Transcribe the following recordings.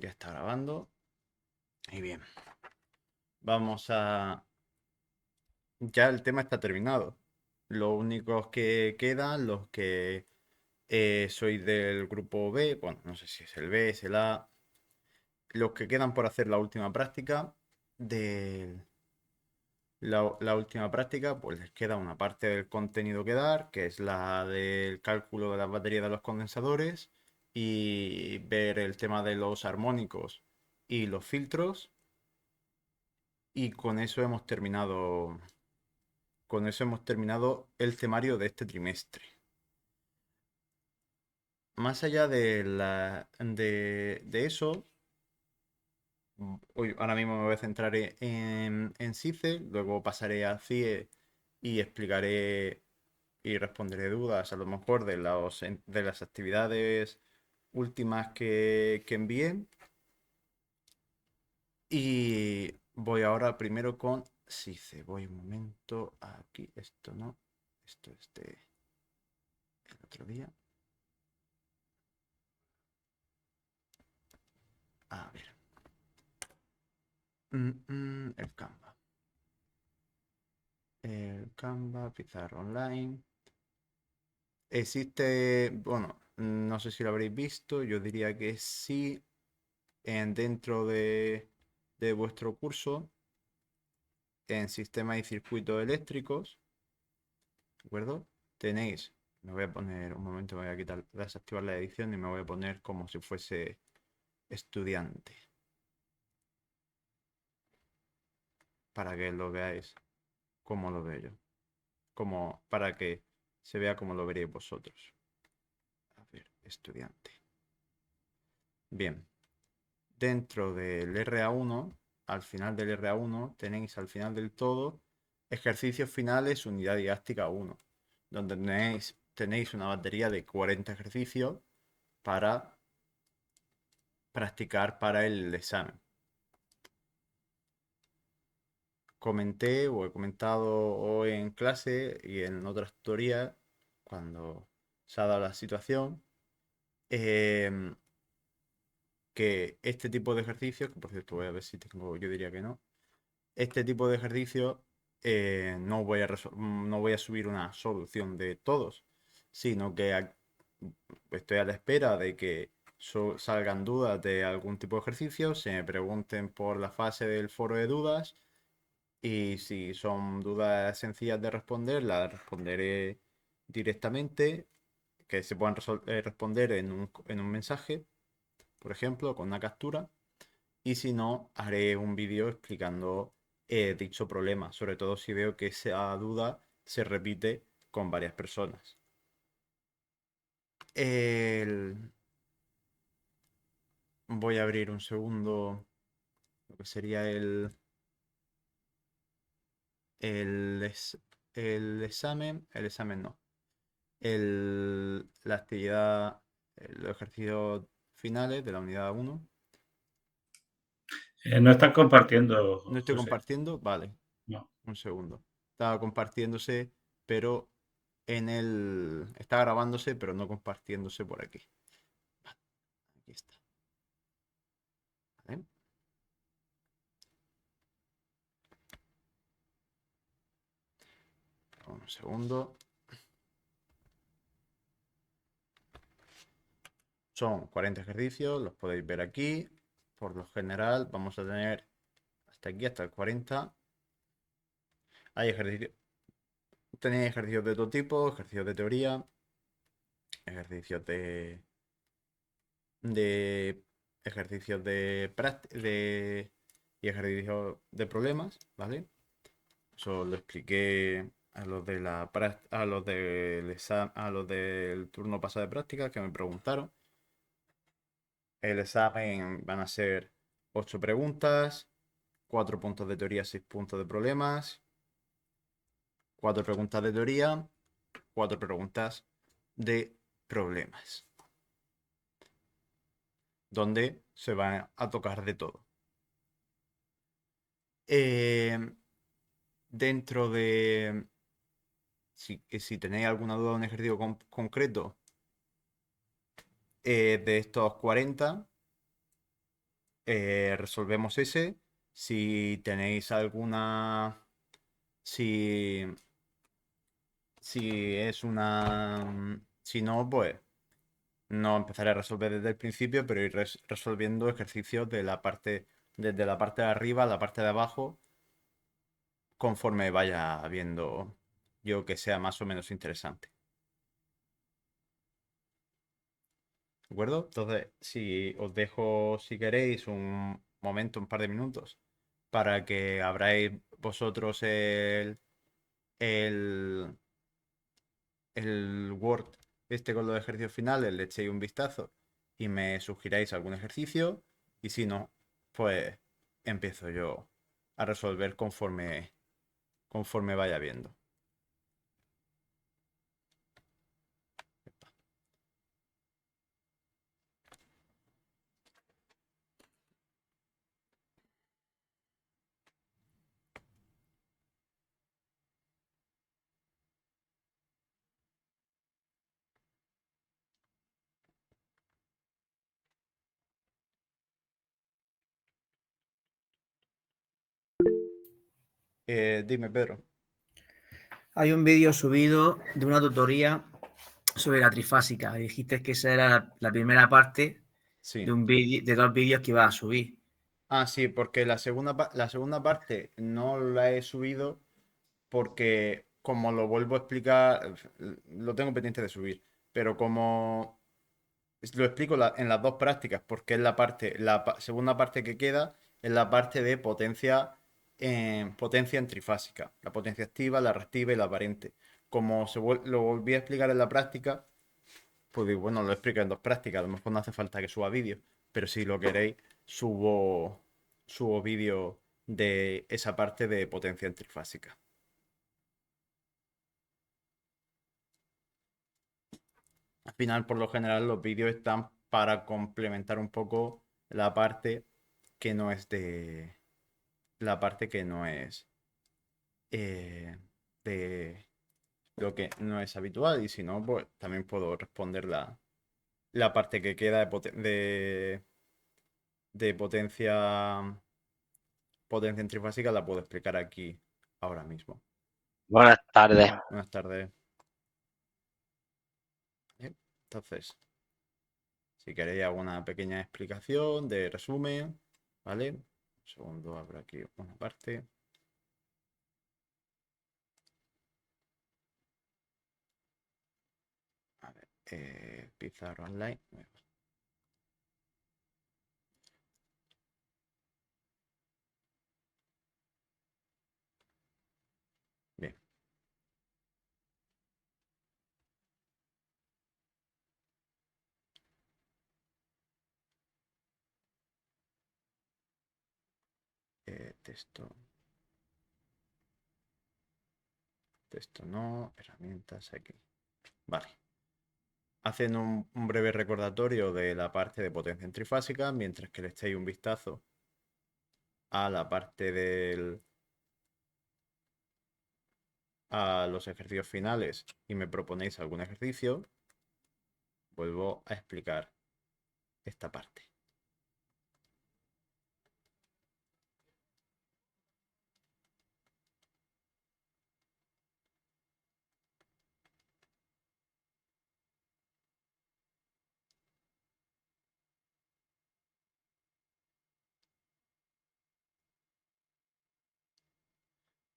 Ya está grabando. Y bien, vamos a... Ya el tema está terminado. Los únicos que quedan, los que sois del grupo B, bueno, no sé si es el B, es el A, los que quedan por hacer la última práctica, de la última práctica, pues les queda una parte del contenido que dar, que es la del cálculo de las baterías de los condensadores y ver el tema de los armónicos y los filtros. Y con eso hemos terminado el temario de este trimestre. Más allá de eso, hoy, ahora mismo me voy a centrar en CICE, luego pasaré a CIE y explicaré y responderé dudas a lo mejor de las actividades últimas que envié. Y voy ahora primero con CICE. Voy un momento aquí, esto no, esto es de el otro día. A ver. El Canva. El Canva, pizarra online. Existe, bueno, no sé si lo habréis visto, yo diría que sí, dentro de vuestro curso, en sistemas y circuitos eléctricos, ¿de acuerdo? Tenéis, me voy a poner, un momento, me voy a quitar, desactivar la edición y me voy a poner como si fuese estudiante, para que lo veáis como lo veo yo, como para que se vea como lo veréis vosotros. A ver, estudiante. Bien, dentro del RA1, al final del RA1, tenéis al final del todo ejercicios finales, unidad didáctica 1, donde tenéis una batería de 40 ejercicios para practicar para el examen. Comenté o he comentado hoy en clase y en otras tutorías, cuando se ha dado la situación, em, que este tipo de ejercicios, que por cierto voy a ver si tengo, yo diría que no, este tipo de ejercicios no voy a subir una solución de todos, sino que estoy a la espera de que salgan dudas de algún tipo de ejercicio, se me pregunten por la fase del foro de dudas y si son dudas sencillas de responder, las responderé directamente, que se puedan responder en un mensaje, por ejemplo, con una captura. Y si no, haré un vídeo explicando dicho problema, sobre todo si veo que esa duda se repite con varias personas. El- Voy a abrir un segundo lo que sería el, es- el examen no, la actividad, los ejercicios finales de la unidad 1. No están compartiendo, No estoy José. compartiendo, vale, No. un segundo. Estaba compartiéndose, pero está grabándose, pero no compartiéndose por aquí. Aquí está. ¿Vale? Un segundo. Son 40 ejercicios, los podéis ver aquí. Por lo general, vamos a tener hasta aquí, hasta el 40. Hay ejercicios. Tenéis ejercicios de todo tipo, ejercicios de teoría, ejercicios de ejercicios y ejercicios de problemas, ¿vale? Eso lo expliqué a los de a los a los del turno pasado de práctica que me preguntaron. El examen van a ser 8 preguntas, 4 puntos de teoría, 6 puntos de problemas, 4 preguntas de teoría, 4 preguntas de problemas, donde se va a tocar de todo. Eh, Dentro de, si tenéis alguna duda de un ejercicio concreto de estos 40, resolvemos ese. Si tenéis alguna... Si, si es una... Si no, pues no empezaré a resolver desde el principio, pero ir resolviendo ejercicios de la parte, desde la parte de arriba a la parte de abajo, conforme vaya viendo yo que sea más o menos interesante. ¿De acuerdo? Entonces, si os dejo, si queréis, un momento, un par de minutos, para que abráis vosotros el, el Word este con los ejercicios finales, le echéis un vistazo y me sugiráis algún ejercicio. Y si no, pues empiezo yo a resolver conforme vaya viendo. Dime, Pedro. Hay un vídeo subido de una tutoría sobre la trifásica. Dijiste que esa era la primera parte de Sí. un vídeo, de dos vídeos que ibas a subir. Ah, sí, porque la segunda parte no la he subido porque como lo vuelvo a explicar, lo tengo pendiente de subir, pero como lo explico en las dos prácticas, porque es segunda parte que queda es la parte de potencia en trifásica, la potencia activa, la reactiva y la aparente. Como lo volví a explicar en la práctica, pues digo, bueno, lo explico en dos prácticas, a lo mejor no hace falta que suba vídeo, pero si lo queréis, subo vídeo de esa parte de potencia en trifásica. Al final, por lo general, los vídeos están para complementar un poco la parte que no es de. La parte que no es eh, de lo que no es habitual. Y si no, pues también puedo responder la parte que queda de potencia en trifásica, la puedo explicar aquí ahora mismo. Buenas tardes. Buenas tardes. Entonces, si queréis alguna pequeña explicación de resumen, ¿vale? Un segundo, abro aquí una parte. A ver, pizarra online. Bien. Texto. Texto no. Herramientas aquí. Vale. Hacen un breve recordatorio de la parte de potencia trifásica, mientras que le echéis un vistazo a la parte a los ejercicios finales y me proponéis algún ejercicio, vuelvo a explicar esta parte.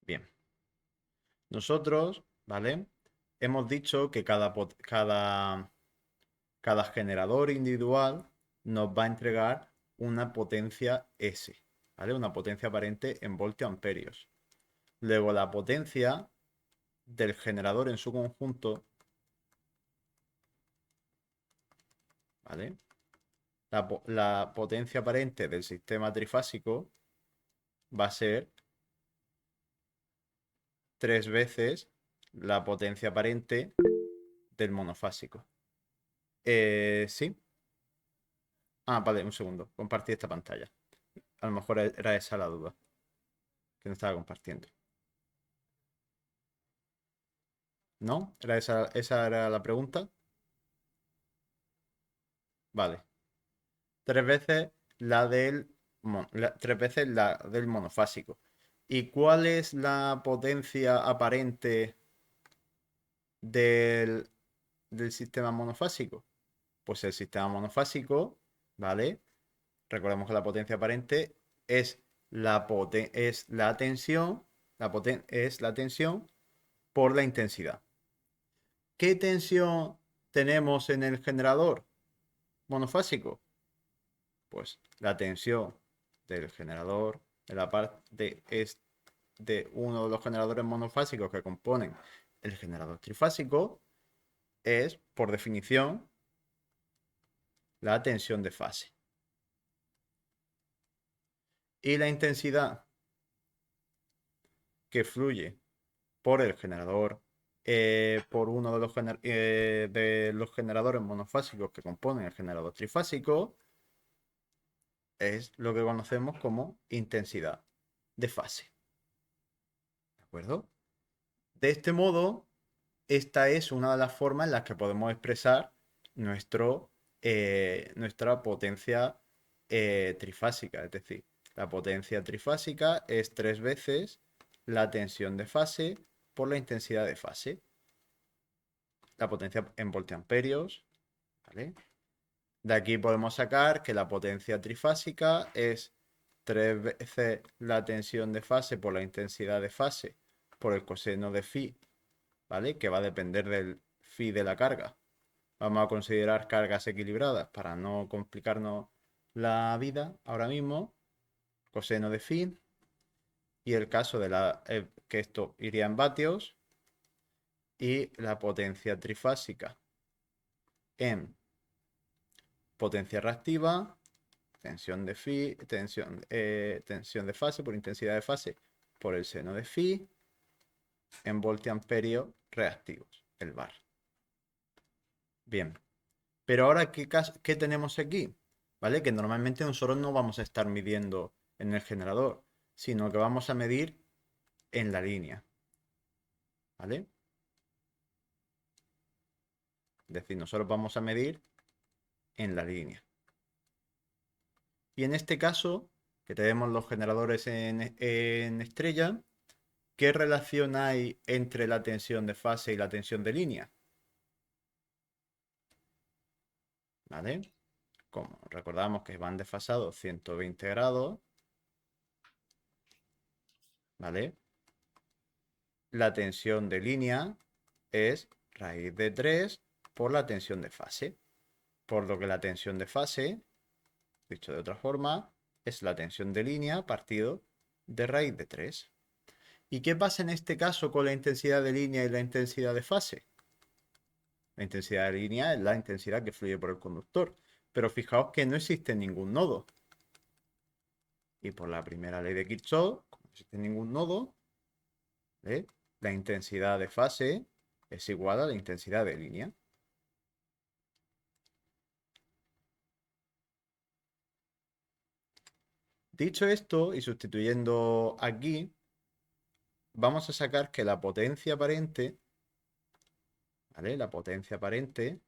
Bien. Nosotros, ¿vale? Hemos dicho que cada generador individual nos va a entregar una potencia S, ¿vale? Una potencia aparente en voltio-amperios. Luego la potencia del generador en su conjunto, ¿vale? La potencia aparente del sistema trifásico va a ser 3 veces la potencia aparente del monofásico. ¿Sí? Ah, vale, un segundo. Compartir esta pantalla. A lo mejor era esa la duda que no estaba compartiendo. ¿No? ¿Esa era la pregunta? Vale. 3 veces la del tres veces la del monofásico. ¿Y cuál es la potencia aparente del sistema monofásico? Pues el sistema monofásico, ¿vale? Recordemos que la potencia aparente es la tensión, es la tensión por la intensidad. ¿Qué tensión tenemos en el generador monofásico? Pues la tensión del generador de la parte es de uno de los generadores monofásicos que componen el generador trifásico es, por definición, la tensión de fase. Y la intensidad que fluye por el generador, por uno de los generadores monofásicos que componen el generador trifásico, es lo que conocemos como intensidad de fase. ¿De acuerdo? De este modo, esta es una de las formas en las que podemos expresar nuestra potencia trifásica. Es decir, la potencia trifásica es 3 veces la tensión de fase por la intensidad de fase. La potencia en voltiamperios, ¿vale? De aquí podemos sacar que la potencia trifásica es 3 veces la tensión de fase por la intensidad de fase por el coseno de phi, ¿vale? Que va a depender del phi de la carga. Vamos a considerar cargas equilibradas para no complicarnos la vida ahora mismo. Coseno de phi. Y el caso de que esto iría en vatios. Y la potencia trifásica en potencia reactiva, tensión de phi, tensión de fase por intensidad de fase por el seno de phi en voltiamperios reactivos, el bar. Bien, pero ahora, ¿qué tenemos aquí? ¿Vale? Que normalmente nosotros no vamos a estar midiendo en el generador, sino que vamos a medir en la línea. ¿Vale? Es decir, nosotros vamos a medir en la línea. Y en este caso, que tenemos los generadores en estrella, ¿qué relación hay entre la tensión de fase y la tensión de línea? ¿Vale? Como recordamos que van desfasados 120 grados, ¿vale? La tensión de línea es raíz de 3 por la tensión de fase. Por lo que la tensión de fase, dicho de otra forma, es la tensión de línea partido de raíz de 3. ¿Y qué pasa en este caso con la intensidad de línea y la intensidad de fase? La intensidad de línea es la intensidad que fluye por el conductor. Pero fijaos que no existe ningún nodo. Y por la primera ley de Kirchhoff, como no existe ningún nodo, la intensidad de fase es igual a la intensidad de línea. Dicho esto, y sustituyendo aquí, vamos a sacar que la potencia aparente, ¿vale? La potencia aparente,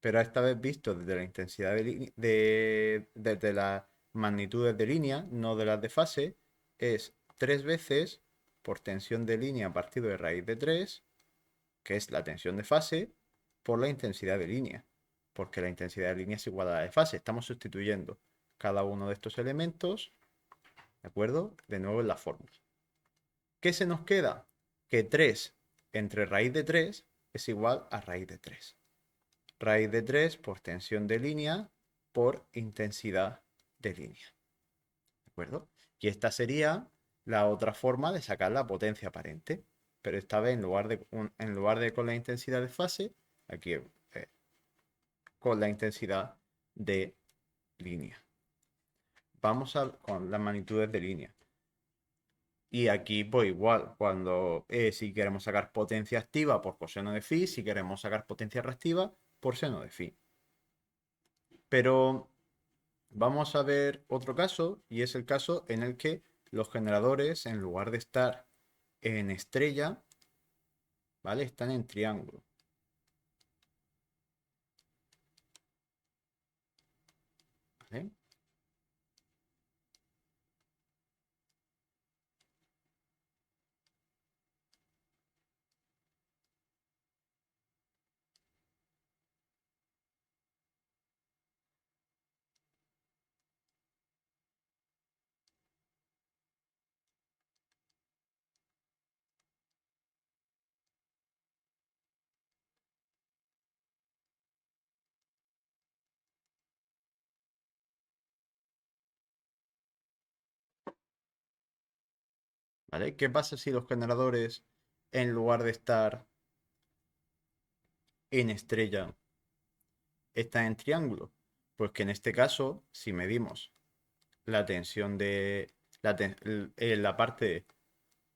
pero esta vez visto desde la intensidad desde las magnitudes de línea, no de las de fase, es 3 veces por tensión de línea partido de raíz de 3, que es la tensión de fase, por la intensidad de línea, porque la intensidad de línea es igual a la de fase. Estamos sustituyendo cada uno de estos elementos, ¿de acuerdo? De nuevo en la fórmula. ¿Qué se nos queda? Que 3 entre raíz de 3 es igual a raíz de 3. Raíz de 3 por tensión de línea por intensidad de línea. ¿De acuerdo? Y esta sería la otra forma de sacar la potencia aparente. Pero esta vez en lugar de con la intensidad de fase, aquí con la intensidad de línea. Vamos con las magnitudes de línea. Y aquí, pues igual, cuando si queremos sacar potencia activa por coseno de phi, si queremos sacar potencia reactiva por seno de phi. Pero vamos a ver otro caso, y es el caso en el que los generadores, en lugar de estar en estrella, ¿vale? Están en triángulo. ¿Vale? ¿Vale? ¿Qué pasa si los generadores, en lugar de estar en estrella, están en triángulo? Pues que en este caso, si medimos la tensión de la parte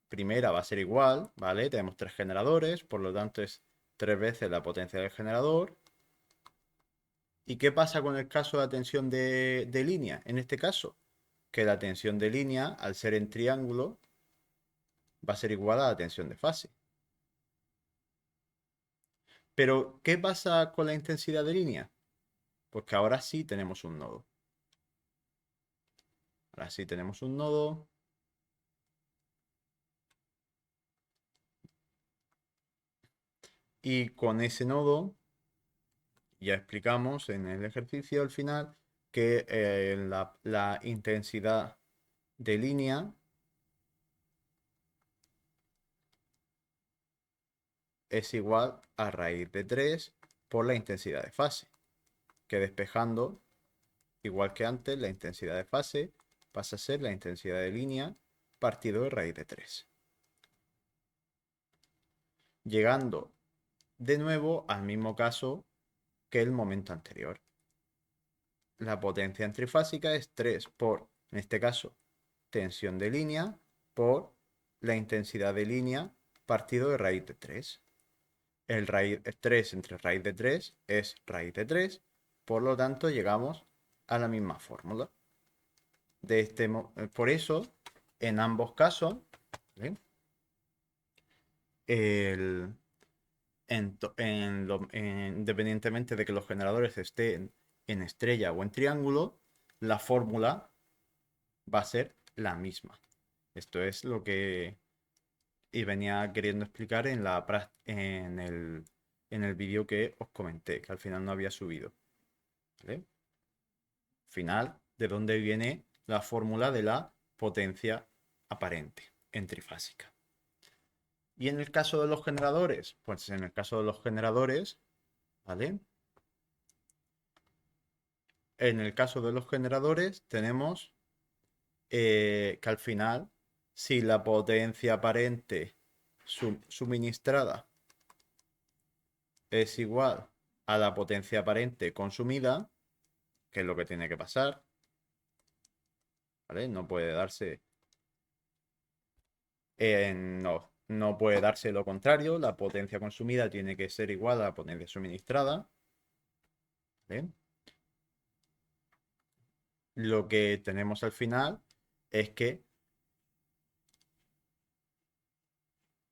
primera va a ser igual, ¿vale? Tenemos 3 generadores, por lo tanto es 3 veces la potencia del generador. ¿Y qué pasa con el caso de la tensión de línea? En este caso, que la tensión de línea, al ser en triángulo, va a ser igual a la tensión de fase. Pero, ¿qué pasa con la intensidad de línea? Pues que ahora sí tenemos un nodo. Ahora sí tenemos un nodo. Y con ese nodo, ya explicamos en el ejercicio al final que la intensidad de línea es igual a raíz de 3 por la intensidad de fase. Que despejando, igual que antes, la intensidad de fase pasa a ser la intensidad de línea partido de raíz de 3. Llegando de nuevo al mismo caso que el momento anterior. La potencia trifásica es 3 por, en este caso, tensión de línea por la intensidad de línea partido de raíz de 3. El 3 entre raíz de 3 es raíz de 3, por lo tanto llegamos a la misma fórmula. Por eso, en ambos casos, ¿vale? Independientemente de que los generadores estén en estrella o en triángulo, la fórmula va a ser la misma. Esto es lo que venía queriendo explicar en el vídeo que os comenté, que al final no había subido. ¿Vale? Final, de dónde viene la fórmula de la potencia aparente en trifásica. Y en el caso de los generadores, pues en el caso de los generadores, ¿vale? En el caso de los generadores tenemos que al final, si la potencia aparente suministrada es igual a la potencia aparente consumida, que es lo que tiene que pasar, ¿vale? No puede darse, no puede darse lo contrario, la potencia consumida tiene que ser igual a la potencia suministrada, ¿vale? Lo que tenemos al final es que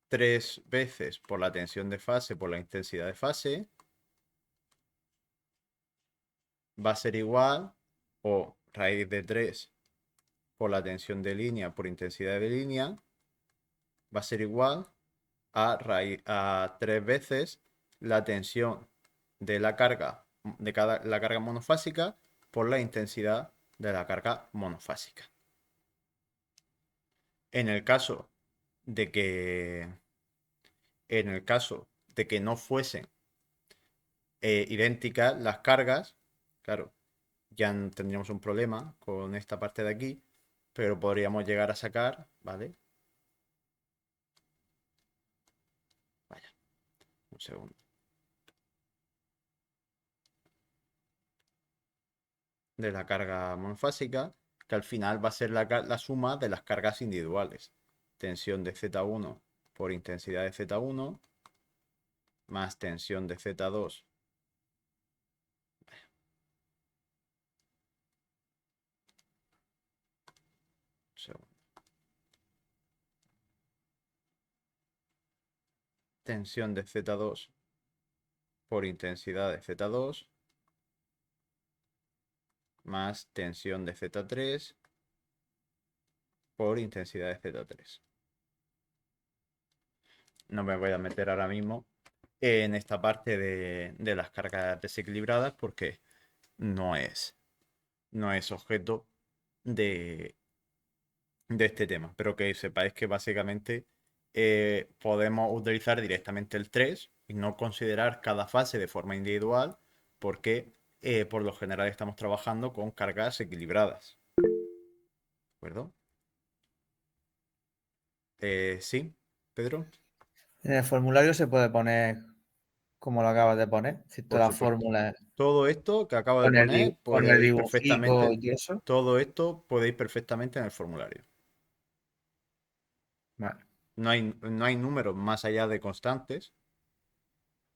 3 veces por la tensión de fase por la intensidad de fase va a ser igual, o raíz de 3 por la tensión de línea por intensidad de línea va a ser igual a 3 veces la tensión de la carga la carga monofásica por la intensidad de la carga monofásica. En el caso de que no fuesen idénticas las cargas, claro, ya tendríamos un problema con esta parte de aquí, pero podríamos llegar a sacar, ¿vale? Vaya, un segundo. De la carga monofásica, que al final va a ser la suma de las cargas individuales. Tensión de Z1 por intensidad de Z1 más tensión de Z2. Tensión de Z2 por intensidad de Z2 más tensión de Z3 por intensidad de Z3. No me voy a meter ahora mismo en esta parte de las cargas desequilibradas porque no es objeto de este tema. Pero que sepáis que básicamente podemos utilizar directamente el 3 y no considerar cada fase de forma individual porque por lo general estamos trabajando con cargas equilibradas. ¿De acuerdo? Sí, Pedro, En el formulario se puede poner como lo acabas de poner, si por todas las supuesto. fórmulas Todo esto que acabo de con poner con el podéis dibujico perfectamente, y eso. todo esto podéis perfectamente en el formulario. Vale. No hay números más allá de constantes,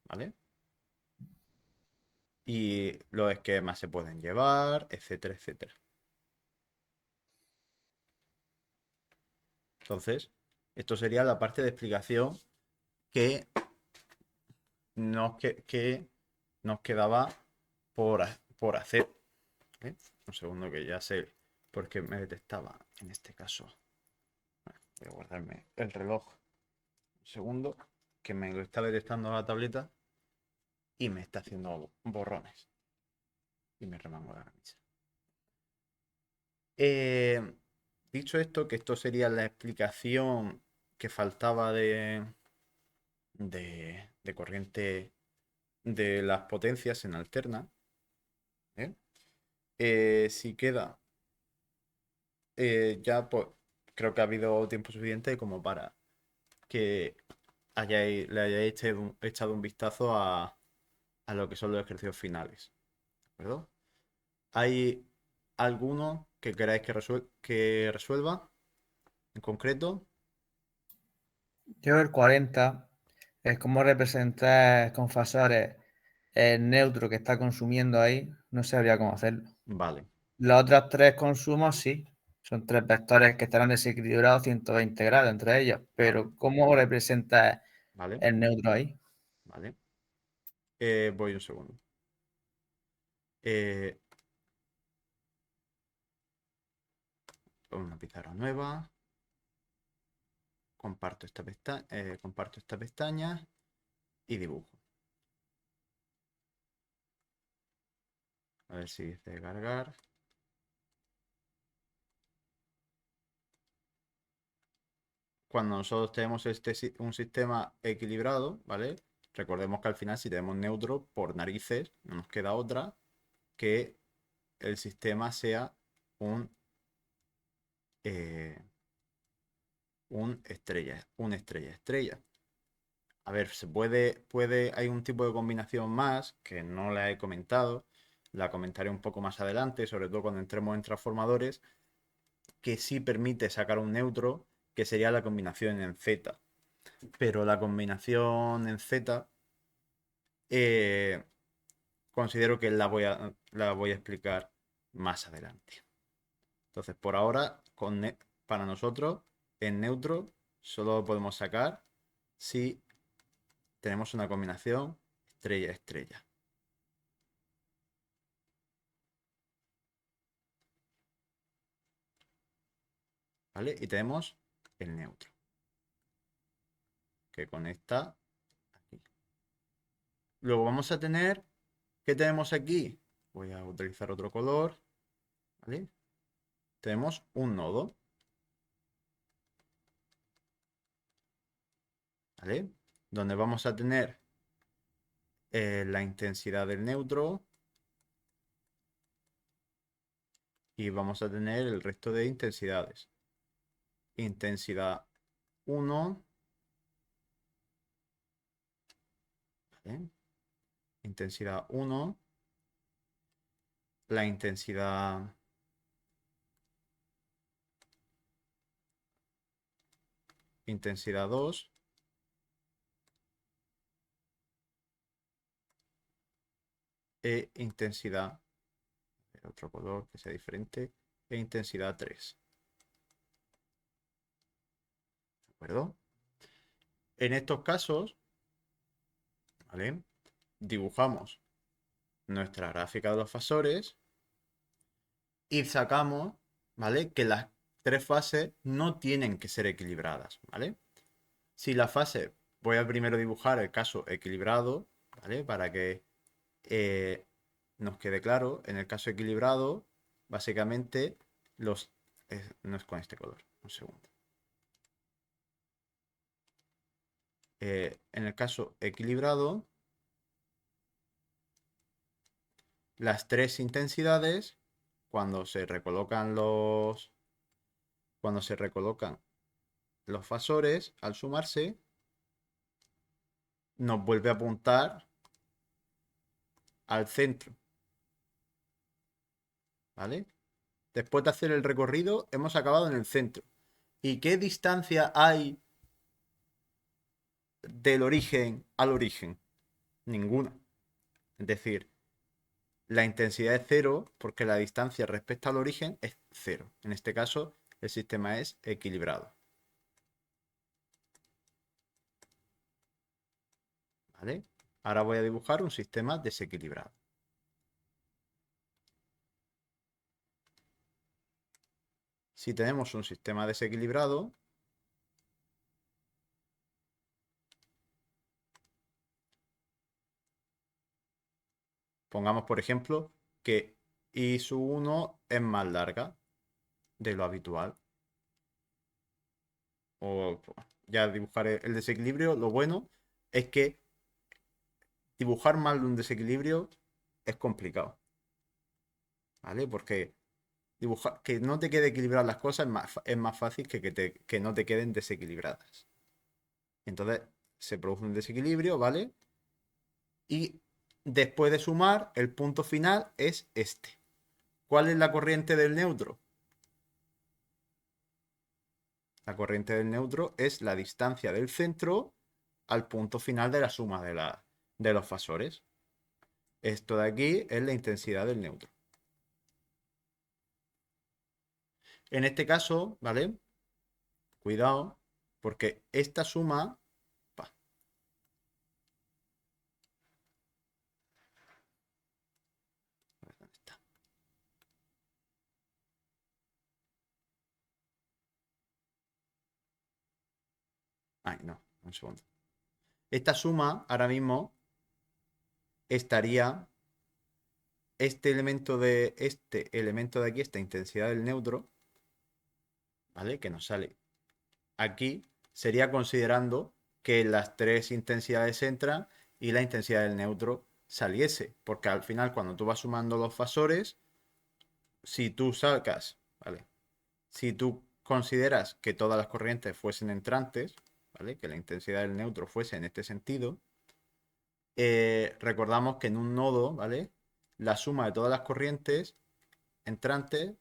¿vale? Y los esquemas se pueden llevar, etcétera, etcétera. Entonces, esto sería la parte de explicación que que nos quedaba por hacer. ¿Vale? Un segundo que ya sé por qué me detectaba en este caso. Voy a guardarme el reloj. Un segundo, que me lo está detectando la tableta y me está haciendo borrones. Y me remango la camisa. Dicho esto, que esto sería la explicación que faltaba de corriente de las potencias en alterna. ¿Eh? Si queda, ya pues creo que ha habido tiempo suficiente como para que le hayáis echado un vistazo a lo que son los ejercicios finales. ¿De acuerdo? ¿Hay alguno que queráis que resuelva en concreto? Yo el 40 es como representar con fasores el neutro que está consumiendo ahí. No sabría cómo hacerlo. Vale, Los otros tres consumos sí. Son tres vectores que estarán desequilibrados 120 grados entre ellos. vale, Pero ¿cómo representa vale, el neutro ahí? vale. Voy un segundo. Eh, una pizarra nueva. Comparto esta pestaña y dibujo. A ver si dice cargar. Cuando nosotros tenemos un sistema equilibrado, ¿vale? Recordemos que al final si tenemos neutro, por narices, no nos queda otra que el sistema sea un, eh, un estrella. A ver, hay un tipo de combinación más que no la he comentado, la comentaré un poco más adelante, sobre todo cuando entremos en transformadores, que sí permite sacar un neutro, que sería la combinación en Z. Pero la combinación en Z eh, considero que la voy a explicar más adelante. Entonces, por ahora, para nosotros, en neutro, solo lo podemos sacar si tenemos una combinación estrella-estrella. ¿Vale? Y tenemos el neutro, que conecta aquí. Luego vamos a tener, ¿qué tenemos aquí? Voy a utilizar otro color, ¿vale? Tenemos un nodo, ¿vale? Donde vamos a tener la intensidad del neutro y vamos a tener el resto de intensidades. Intensidad 1, ¿vale? Intensidad 1, la intensidad 2, intensidad, otro color que sea diferente, e intensidad 3. ¿De acuerdo? En estos casos, ¿vale? Dibujamos nuestra gráfica de los fasores y sacamos, ¿vale? Que las tres fases no tienen que ser equilibradas, ¿vale? Si la fase, voy a primero dibujar el caso equilibrado, ¿vale? Para que nos quede claro. En el caso equilibrado, básicamente, no es con este color. Un segundo. En el caso equilibrado, las tres intensidades, cuando se recolocan los fasores, al sumarse, nos vuelve a apuntar al centro. ¿Vale? Después de hacer el recorrido, hemos acabado en el centro. ¿Y qué distancia hay del origen al origen? Ninguna. Es decir, la intensidad es cero porque la distancia respecto al origen es cero. En este caso, el sistema es equilibrado. ¿Vale? Ahora voy a dibujar un sistema desequilibrado. Si tenemos un sistema desequilibrado, pongamos por ejemplo que I sub 1 es más larga de lo habitual. O ya dibujaré el desequilibrio. Lo bueno es que dibujar mal un desequilibrio es complicado. ¿Vale? Porque dibujar, que no te quede equilibradas las cosas es más fácil que no te queden desequilibradas. Entonces se produce un desequilibrio, ¿vale? Y después de sumar, el punto final es este. ¿Cuál es la corriente del neutro? La corriente del neutro es la distancia del centro al punto final de la suma de los fasores. Esto de aquí es la intensidad del neutro. En este caso, ¿vale? Cuidado, porque esta suma... ¿Dónde está? Ay, no, un segundo. Esta suma ahora mismo estaría este elemento de aquí, esta intensidad del neutro, ¿vale? Que nos sale aquí, sería considerando que las tres intensidades entran y la intensidad del neutro saliese. Porque al final, cuando tú vas sumando los fasores, si tú sacas, ¿vale? Si tú consideras que todas las corrientes fuesen entrantes, ¿vale? Que la intensidad del neutro fuese en este sentido, recordamos que en un nodo, ¿vale? La suma de todas las corrientes entrantes,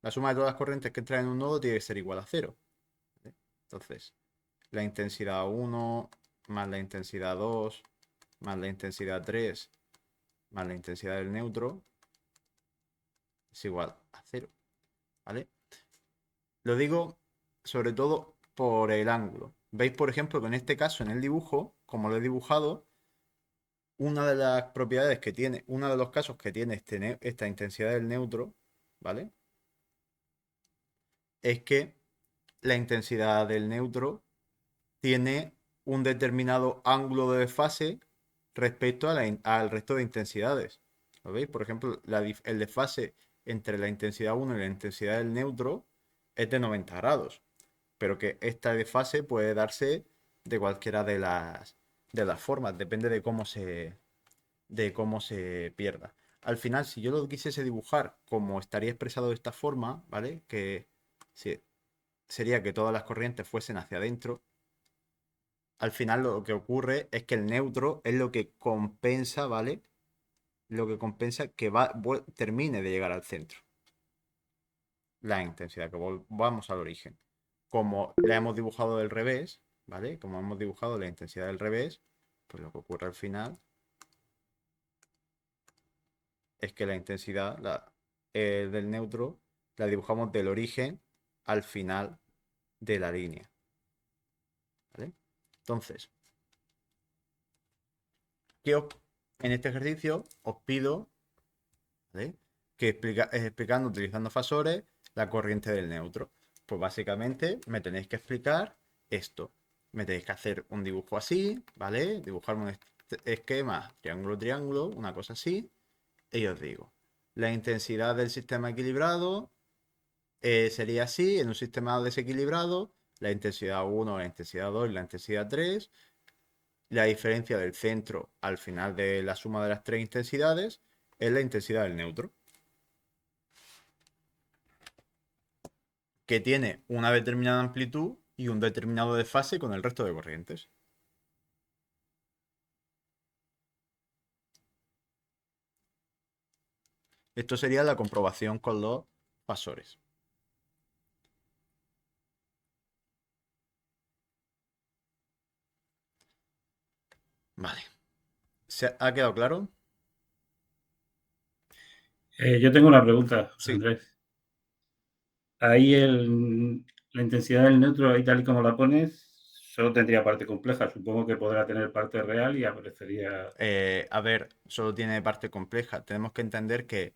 la suma de todas las corrientes que entran en un nodo tiene que ser igual a cero. ¿Vale? Entonces, la intensidad 1 más la intensidad 2 más la intensidad 3 más la intensidad del neutro es igual a 0. ¿Vale? Lo digo sobre todo por el ángulo. Veis, por ejemplo, que en este caso, en el dibujo, como lo he dibujado, una de las propiedades que tiene, uno de los casos que tiene esta intensidad del neutro, ¿vale? Es que la intensidad del neutro tiene un determinado ángulo de desfase respecto al resto de intensidades. ¿Lo veis? Por ejemplo, el desfase entre la intensidad 1 y la intensidad del neutro es de 90 grados. Pero que esta desfase puede darse de cualquiera de las formas, depende de cómo se pierda. Al final, si yo lo quisiese dibujar como estaría expresado de esta forma, ¿vale? Que sería que todas las corrientes fuesen hacia adentro. Al final lo que ocurre es que el neutro es lo que compensa, ¿vale? Lo que compensa que termine de llegar al centro. La intensidad, que volvamos al origen. Como la hemos dibujado del revés, ¿vale? Como hemos dibujado la intensidad del revés, pues lo que ocurre al final es que la intensidad del neutro la dibujamos del origen al final de la línea. ¿Vale? Entonces, en este ejercicio os pido, ¿vale? Que explicando utilizando fasores la corriente del neutro. Pues básicamente me tenéis que explicar esto. Me tenéis que hacer un dibujo así, ¿vale? Dibujarme un esquema triángulo, triángulo, una cosa así. Y os digo, la intensidad del sistema equilibrado sería así, en un sistema desequilibrado, la intensidad 1, la intensidad 2 y la intensidad 3. La diferencia del centro al final de la suma de las tres intensidades es la intensidad del neutro, que tiene una determinada amplitud y un determinado desfase con el resto de corrientes. Esto sería la comprobación con los fasores. Vale. ¿Se ha quedado claro? Yo tengo una pregunta, José Sí. Andrés. Ahí la intensidad del neutro, ahí tal y como la pones, solo tendría parte compleja. Supongo que podrá tener parte real y aparecería... A ver, solo tiene parte compleja. Tenemos que entender que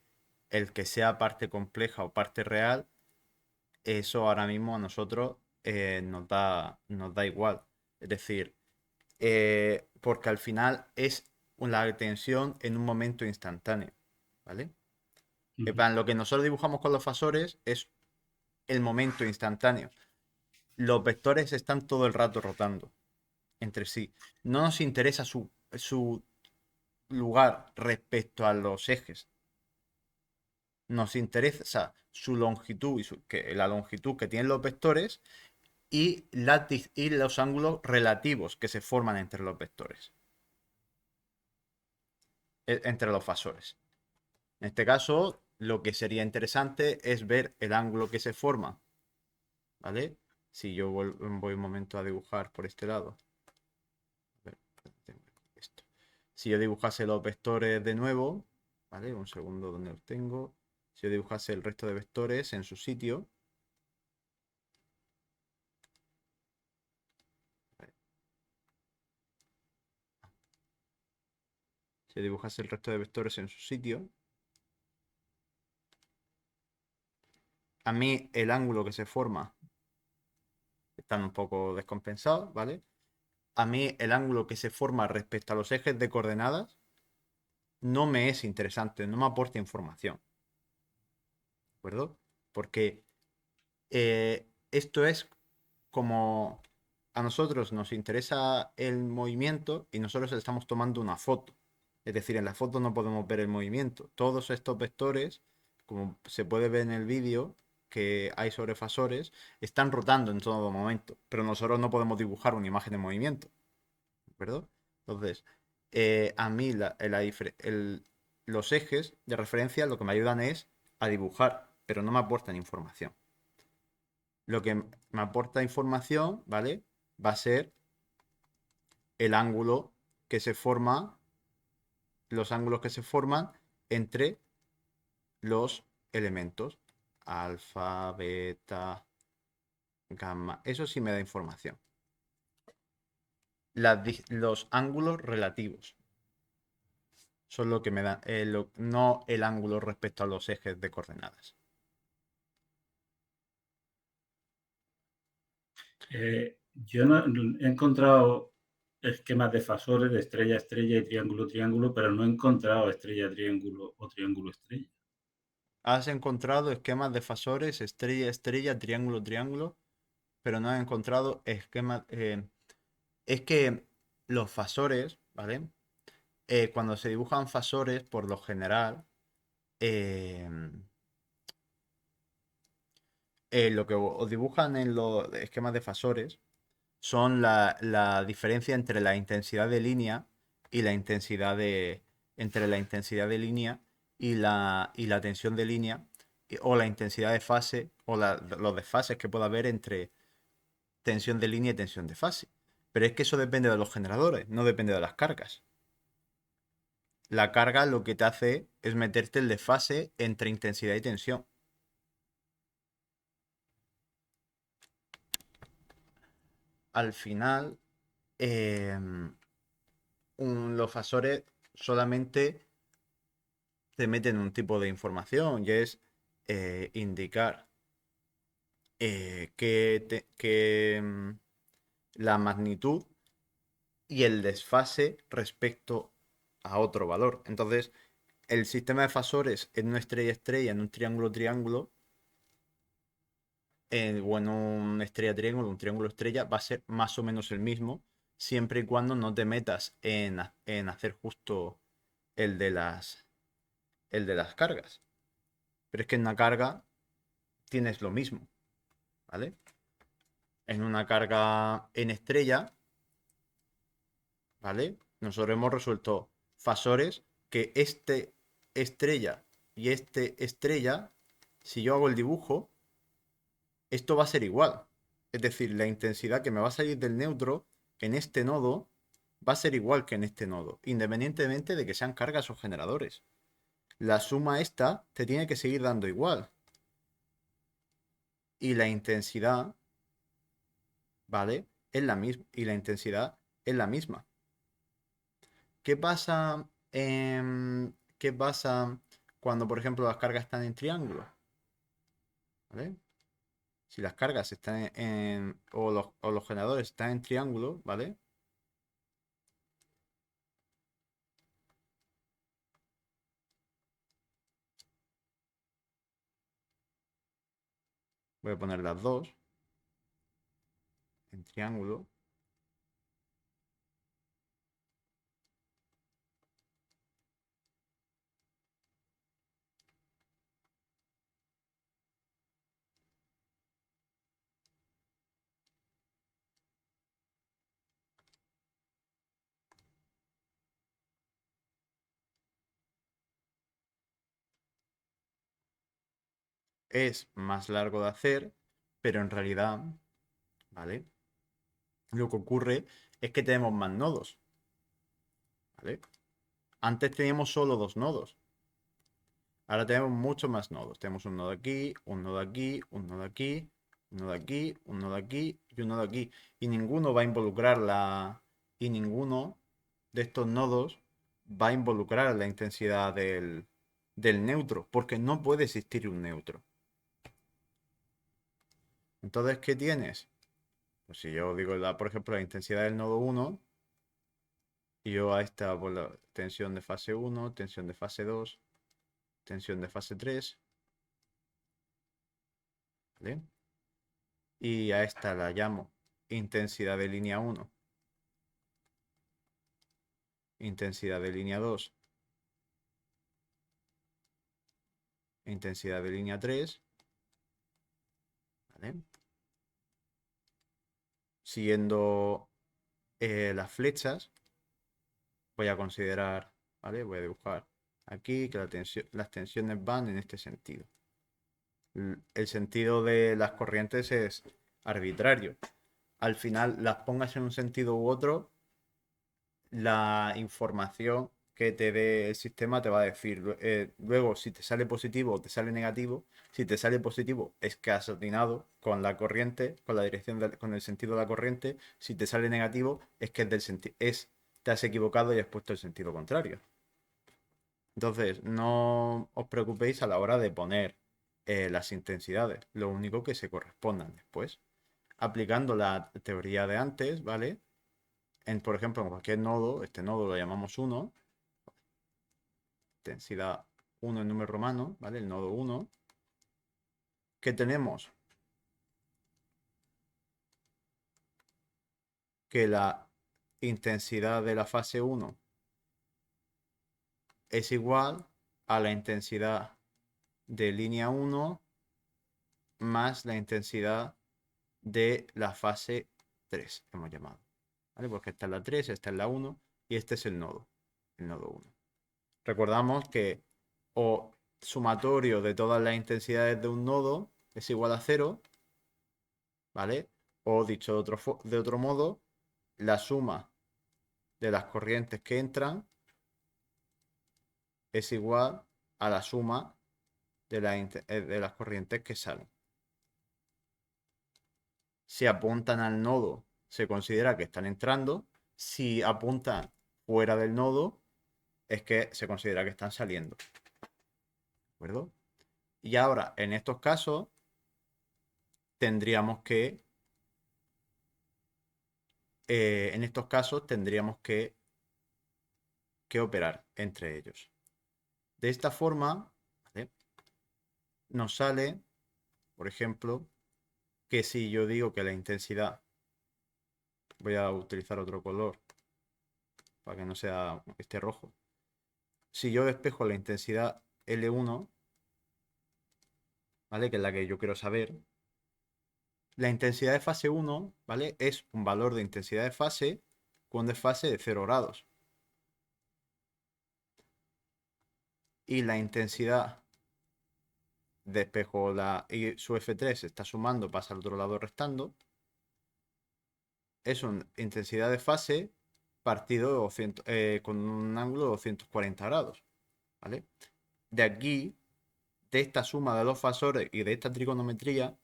el que sea parte compleja o parte real, eso ahora mismo a nosotros nos da igual. Es decir, porque al final es la tensión en un momento instantáneo. ¿Vale? En plan, lo que nosotros dibujamos con los fasores es el momento instantáneo. Los vectores están todo el rato rotando entre sí. No nos interesa su lugar respecto a los ejes. Nos interesa su longitud la longitud que tienen los vectores y los ángulos relativos que se forman entre los vectores, entre los fasores. En este caso, lo que sería interesante es ver el ángulo que se forma, ¿vale? Si yo voy un momento a dibujar por este lado. A ver, esto. Si yo dibujase los vectores de nuevo, ¿vale? Un segundo donde los tengo. Si yo dibujase el resto de vectores en su sitio. Si yo dibujase el resto de vectores en su sitio. A mí el ángulo que se forma están un poco descompensados, ¿vale? A mí el ángulo que se forma respecto a los ejes de coordenadas no me es interesante, no me aporta información. ¿De acuerdo? Porque esto es como a nosotros nos interesa el movimiento y nosotros estamos tomando una foto. Es decir, en la foto no podemos ver el movimiento. Todos estos vectores, como se puede ver en el vídeo que hay sobre fasores, están rotando en todo momento, pero nosotros no podemos dibujar una imagen de movimiento. ¿De acuerdo? Entonces, a mí los ejes de referencia lo que me ayudan es a dibujar, pero no me aportan información. Lo que me aporta información, ¿vale? Va a ser el ángulo que se forma, los ángulos que se forman entre los elementos. Alfa, beta, gamma. Eso sí me da información. Los ángulos relativos son lo que me dan, no el ángulo respecto a los ejes de coordenadas. Yo no, he encontrado esquemas de fasores de estrella, estrella y triángulo, triángulo, pero no he encontrado estrella, triángulo o triángulo, estrella. Has encontrado esquemas de fasores, estrella, estrella, triángulo, triángulo, pero no has encontrado esquemas. Es que los fasores, ¿vale? Cuando se dibujan fasores, por lo general, eh, lo que os dibujan en los esquemas de fasores son la diferencia entre la intensidad de línea y la intensidad de. Entre la intensidad de línea y la tensión de línea, o la intensidad de fase, o los desfases que pueda haber entre tensión de línea y tensión de fase. Pero es que eso depende de los generadores, no depende de las cargas. La carga lo que te hace es meterte el desfase entre intensidad y tensión. Al final, los fasores solamente te meten un tipo de información y es indicar la magnitud y el desfase respecto a otro valor. Entonces, el sistema de fasores en una estrella estrella, en un triángulo triángulo, o en un estrella triángulo, un triángulo estrella, va a ser más o menos el mismo, siempre y cuando no te metas en hacer justo el de el de las cargas. Pero es que en una carga tienes lo mismo, ¿vale? en una carga en estrella, ¿vale? Nosotros hemos resuelto fasores que este estrella y este estrella, si yo hago el dibujo, esto va a ser igual. Es decir, la intensidad que me va a salir del neutro en este nodo va a ser igual que en este nodo, independientemente de que sean cargas o generadores. La suma esta te tiene que seguir dando igual. Y la intensidad, ¿vale? Es la misma. Y la intensidad es la misma. ¿Qué pasa, ¿qué pasa cuando, por ejemplo, las cargas están en triángulo? ¿Vale? Si las cargas están o los generadores están en triángulo, ¿vale? Voy a poner las dos en triángulo. Es más largo de hacer, pero en realidad, ¿vale? Lo que ocurre es que tenemos más nodos, ¿vale? Antes teníamos solo dos nodos. Ahora tenemos muchos más nodos. Tenemos un nodo aquí, un nodo aquí, un nodo aquí, un nodo aquí, un nodo aquí y un nodo aquí. Y ninguno va a involucrar Y ninguno de estos nodos va a involucrar la intensidad del neutro, porque no puede existir un neutro. Entonces, ¿qué tienes? Pues si yo digo, por ejemplo, la intensidad del nodo 1, y yo a esta por la tensión de fase 1, tensión de fase 2, tensión de fase 3, ¿vale? Y a esta la llamo intensidad de línea 1, intensidad de línea 2, intensidad de línea 3, ¿vale? Siguiendo las flechas, voy a considerar, ¿vale? Voy a dibujar aquí que las tensiones van en este sentido. El sentido de las corrientes es arbitrario. Al final, las pongas en un sentido u otro, la información que te dé el sistema te va a decir luego si te sale positivo o te sale negativo. Si te sale positivo es que has atinado con la corriente, con la dirección, con el sentido de la corriente. Si te sale negativo es que te has equivocado y has puesto el sentido contrario. Entonces, no os preocupéis a la hora de poner las intensidades, lo único que se correspondan después. Aplicando la teoría de antes, ¿vale? Por ejemplo, en cualquier nodo, este nodo lo llamamos 1, intensidad 1 en número romano, ¿vale? El nodo 1. ¿Qué tenemos? Que la intensidad de la fase 1 es igual a la intensidad de línea 1 más la intensidad de la fase 3, hemos llamado. ¿Vale? Porque esta es la 3, esta es la 1 y este es el nodo 1. Recordamos que o sumatorio de todas las intensidades de un nodo es igual a 0, ¿vale? O dicho de otro modo, la suma de las corrientes que entran es igual a la suma de las corrientes que salen. Si apuntan al nodo, se considera que están entrando. Si apuntan fuera del nodo, es que se considera que están saliendo. ¿De acuerdo? Y ahora, en estos casos, tendríamos que operar entre ellos. De esta forma, ¿vale? Nos sale, por ejemplo, que si yo digo que la intensidad, voy a utilizar otro color para que no sea este rojo. Si yo despejo la intensidad L1, ¿vale? Que es la que yo quiero saber, La intensidad de fase 1, ¿vale? Es un valor de intensidad de fase con desfase de 0 grados. Y la intensidad de espejo y su F3 está sumando, pasa al otro lado restando. Es una intensidad de fase partido de 200, con un ángulo de 240 grados. ¿Vale? De aquí, de esta suma de los fasores y de esta trigonometría,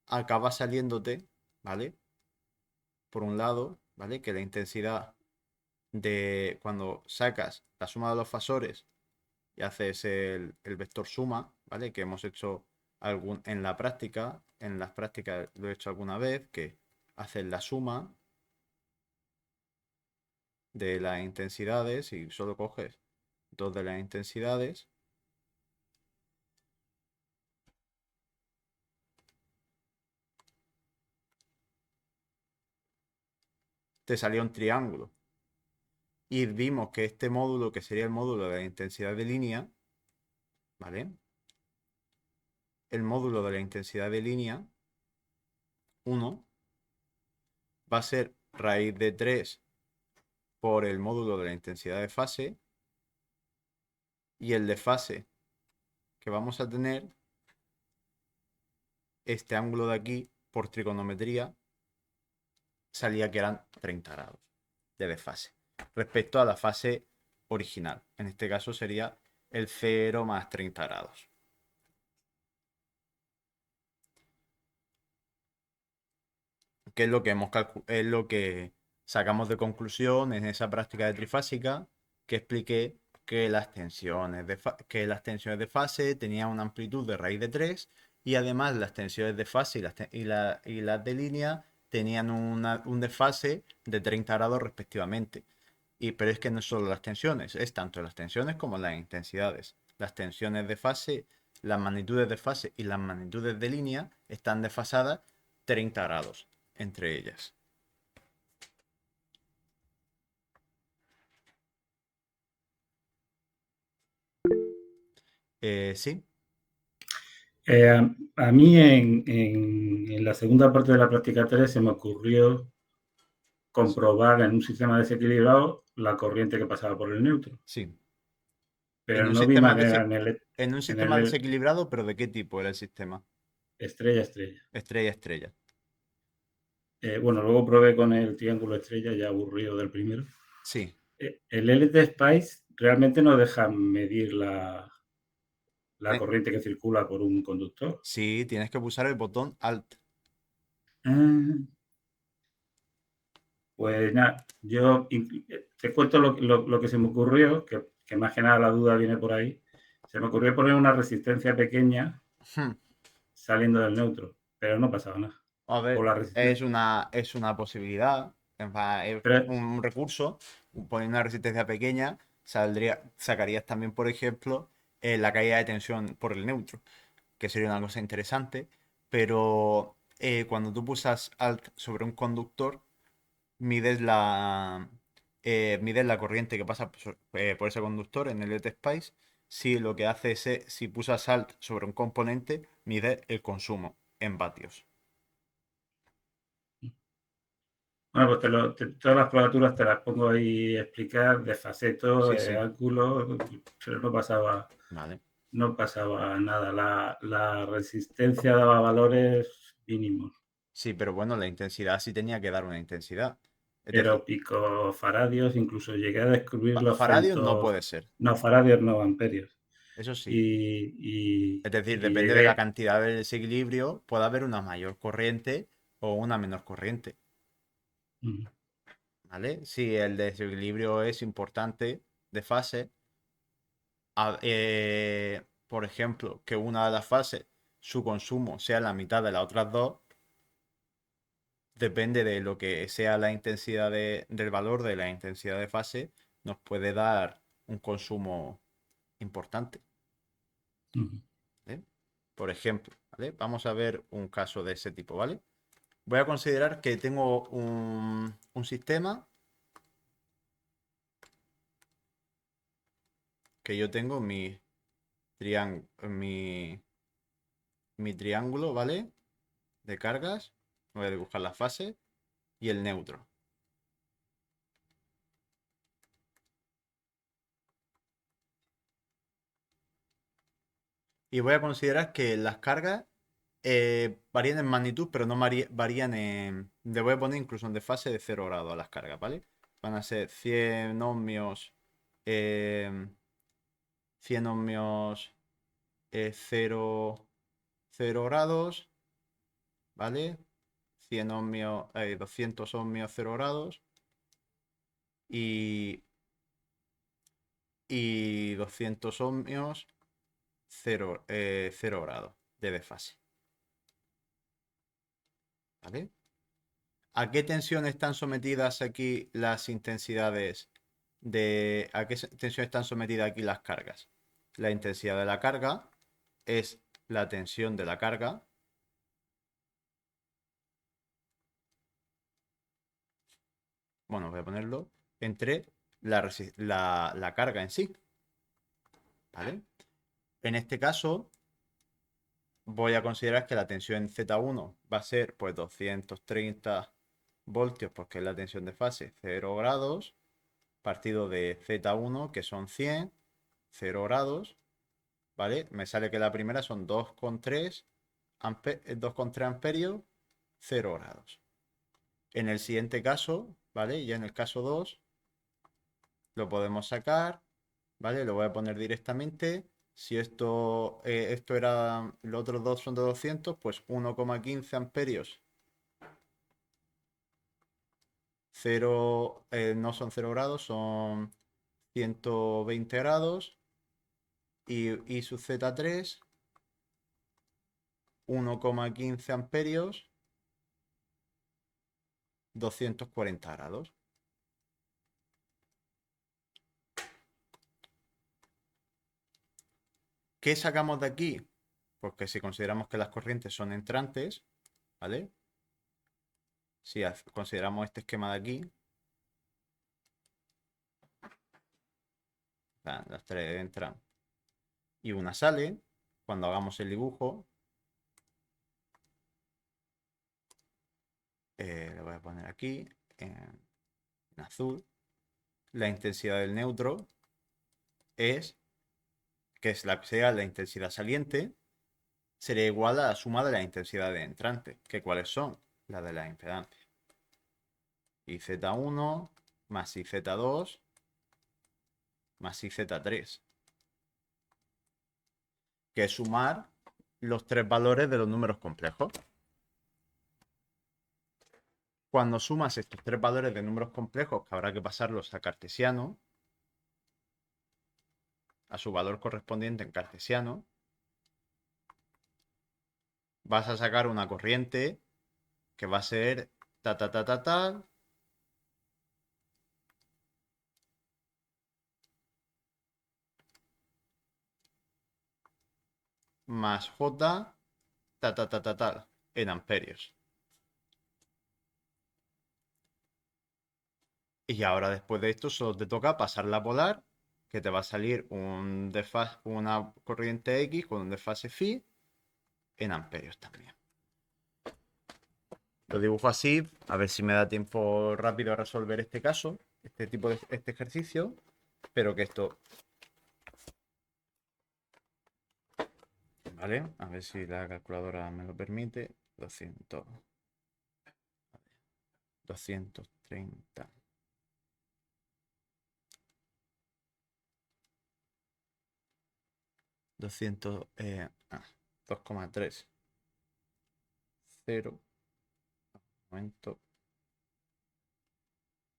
acaba saliéndote, ¿vale? Por un lado, ¿vale? Que la intensidad de cuando sacas la suma de los fasores y haces el vector suma, ¿vale? Que hemos hecho en la práctica, en las prácticas lo he hecho alguna vez, que haces la suma de las intensidades y solo coges dos de las intensidades. Te salía un triángulo. Y vimos que este módulo, que sería el módulo de la intensidad de línea, ¿vale? El módulo de la intensidad de línea, 1, va a ser raíz de 3 por el módulo de la intensidad de fase. Y el de fase que vamos a tener, este ángulo de aquí, por trigonometría, salía que eran 30 grados de desfase respecto a la fase original. En este caso sería el 0 más 30 grados. Que es lo que es lo que sacamos de conclusión en esa práctica de trifásica, que expliqué que las tensiones de fase tenían una amplitud de raíz de 3 y además las tensiones de fase y las de línea tenían un desfase de 30 grados respectivamente. Pero es que no solo las tensiones, es tanto las tensiones como las intensidades. Las tensiones de fase, las magnitudes de fase y las magnitudes de línea están desfasadas 30 grados entre ellas. Sí, A mí en la segunda parte de la práctica 3 se me ocurrió comprobar en un sistema desequilibrado la corriente que pasaba por el neutro, sí. pero no vi manera En un en sistema el desequilibrado, pero ¿de qué tipo era el sistema? estrella-estrella. Estrella-estrella. Bueno, luego probé con el triángulo estrella, ya aburrido del primero. Sí. El LT Spice realmente no deja medir la corriente que circula por un conductor. Sí, tienes que pulsar el botón Alt. Pues nada, yo te cuento lo que se me ocurrió, que más que nada la duda viene por ahí. Se me ocurrió poner una resistencia pequeña saliendo del neutro, pero no pasaba nada. A ver, Por la resistencia. es una posibilidad, es Pero, un recurso. Poniendo una resistencia pequeña, sacarías también, por ejemplo, la caída de tensión por el neutro, que sería una cosa interesante. Pero cuando tú pulsas Alt sobre un conductor, mides mides la corriente que pasa por ese conductor en el LT-Spice. Si lo que hace es, si pulsas Alt sobre un componente, mide el consumo en vatios. bueno, pues todas las cuadraturas te las pongo ahí a explicar, desfaseto, Sí, sí. ángulo, pero Vale. no pasaba nada. La resistencia daba valores mínimos. Sí, pero bueno, la intensidad sí tenía que dar una intensidad. Es decir, Pero picofaradios, incluso llegué a descubrir los faradios no centos, puede ser. no faradios, no amperios. Eso sí. Es decir, Y depende de la llegué, cantidad del desequilibrio, puede haber una mayor corriente o una menor corriente. ¿Vale? Si el desequilibrio es importante de fase, por ejemplo, que una de las fases, su consumo sea la mitad de las otras dos, depende de lo que sea la intensidad del valor de la intensidad de fase, nos puede dar un consumo importante. ¿Vale? Por ejemplo, ¿vale? Vamos a ver un caso de ese tipo, ¿vale? Voy a considerar que tengo un sistema que yo tengo mi triángulo, ¿vale? De cargas. Voy a dibujar la fase y el neutro. Y voy a considerar que las cargas varían en magnitud, pero no varían en... Le voy a poner incluso en desfase de 0 grados a las cargas, ¿vale? Van a ser 100 ohmios, 100 ohmios 0, 0 grados, ¿vale? 100 ohmios, 200 ohmios 0 grados y 200 ohmios 0 grados de desfase. ¿Vale? ¿A qué tensión están sometidas aquí las intensidades de... ¿A qué tensión están sometidas aquí las cargas? La intensidad de la carga es la tensión de la carga bueno, voy a ponerlo entre la carga en sí. ¿Vale? En este caso, voy a considerar que la tensión en Z1 va a ser pues 230 voltios, porque es la tensión de fase 0 grados, partido de Z1, que son 100, 0 grados, ¿vale? Me sale que la primera son 2,3 amperios, 0 grados. En el siguiente caso, ¿vale? Ya en el caso 2, lo podemos sacar, ¿vale? Lo voy a poner directamente. Si esto era, los otros dos son de 200, pues 1,15 amperios. 0, no son 0 grados, son 120 grados. Y su Z3, 1,15 amperios, 240 grados. ¿Qué sacamos de aquí? Porque si consideramos que las corrientes son entrantes, ¿vale? Si consideramos este esquema de aquí, las tres entran y una sale, cuando hagamos el dibujo, le voy a poner aquí en azul, la intensidad del neutro es, que es sería la intensidad saliente, sería igual a la suma de la intensidad de entrante, que cuáles son las de la impedancia. IZ1 más IZ2 más IZ3, que es sumar los tres valores de los números complejos. Cuando sumas estos tres valores de números complejos, que habrá que pasarlos a cartesiano, a su valor correspondiente en cartesiano, vas a sacar una corriente que va a ser ta más J tal en amperios. Y ahora después de esto solo te toca pasar la polar, que te va a salir una corriente X con un desfase phi en amperios también. Lo dibujo así, a ver si me da tiempo rápido a resolver este caso, este ejercicio, pero que esto... ¿Vale? A ver si la calculadora me lo permite. 230. 2,3. 0. Momento.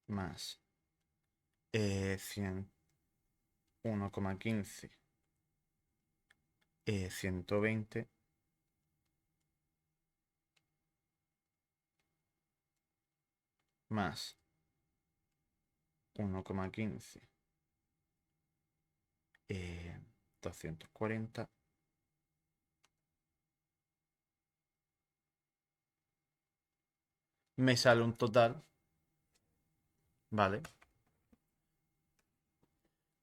Más 100. 1,15. 120. Más 1,15. 240. Me sale un total, ¿vale?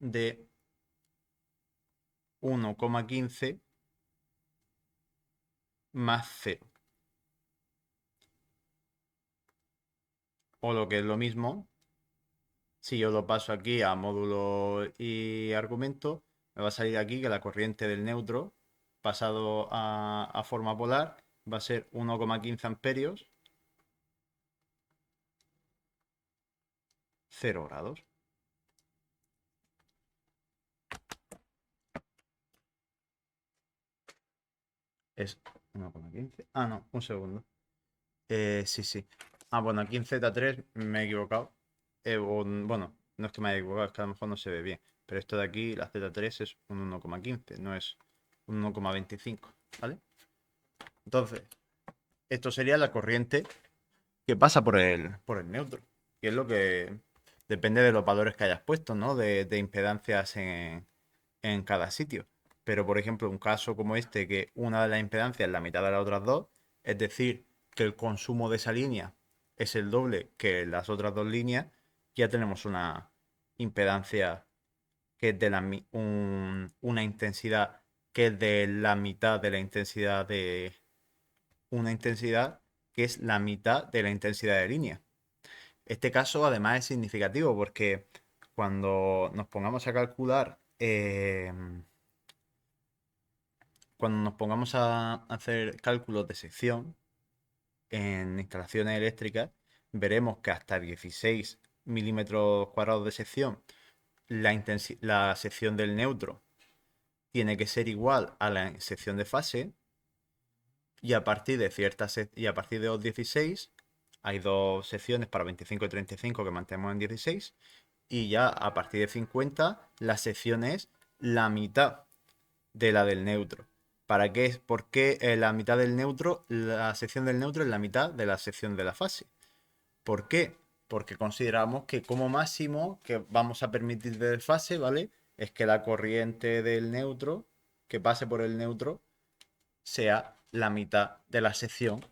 De 1,15 más 0. O lo que es lo mismo, si yo lo paso aquí a módulo y argumento, me va a salir aquí que la corriente del neutro pasado a forma polar va a ser 1,15 amperios, 0 grados. Es 1,15. Ah, no, un segundo. Sí. Ah, bueno, aquí en Z3 me he equivocado. Bueno, no es que me haya equivocado, es que a lo mejor no se ve bien. Pero esto de aquí, la Z3 es un 1,15, no es un 1,25, ¿vale? Entonces, esto sería la corriente que pasa por el neutro. Que es lo que depende de los valores que hayas puesto, ¿no? De impedancias en cada sitio. Pero, por ejemplo, un caso como este, que una de las impedancias es la mitad de las otras dos, es decir, que el consumo de esa línea es el doble que las otras dos líneas, ya tenemos una impedancia que es de una intensidad que es de la mitad de la intensidad de una intensidad que es la mitad de la intensidad de línea. Este caso además es significativo porque cuando nos pongamos a calcular cuando nos pongamos a hacer cálculos de sección en instalaciones eléctricas, veremos que hasta 16 milímetros cuadrados de sección, la sección del neutro tiene que ser igual a la sección de fase, y a partir de los 16, hay dos secciones para 25 y 35 que mantenemos en 16, y ya a partir de 50 la sección es la mitad de la del neutro. ¿Para qué? ¿Por qué la mitad del neutro, la sección del neutro es la mitad de la sección de la fase? ¿Por qué? Porque consideramos que como máximo que vamos a permitir de fase, ¿vale? Es que la corriente del neutro, que pase por el neutro, sea la mitad de la sección